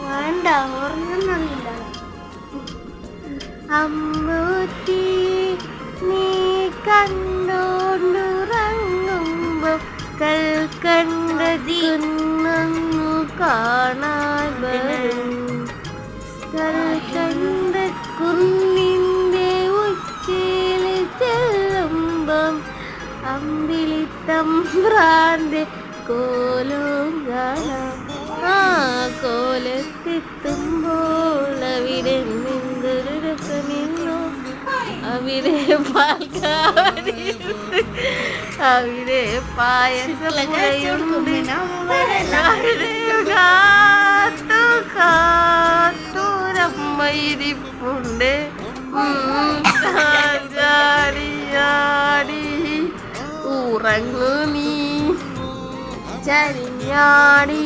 വേണ്ട, ഉറങ്ങുന്നില്ല. അമ്മൂത്തി നീ കണ്ടോണ്ടുറങ്ങുമ്പോ കൽക്കണ്ടതിന്നു കാണാൻ വരും. കൽക്കണ്ട കുന്നിന്റെ ഉച്ചയിൽ ചെല്ലുമ്പം അമ്പിളി തമ്പ്രാന്റെ കോലും കാണാം. ആ കോലത്തെത്തുമ്പോൾ അവിടെ നിന്നൊരു രസമില്ലോ. അവിടെ പാൽക്കാവടിയുണ്ട്, അവിടെ പായസമുണ്ട്, കാത്തു കാത്തൂരമ്മയിരിപ്പുണ്ട്. ചാടിയാടി ഉറങ്ങു നീ, ചരിഞ്ഞാടിയാടി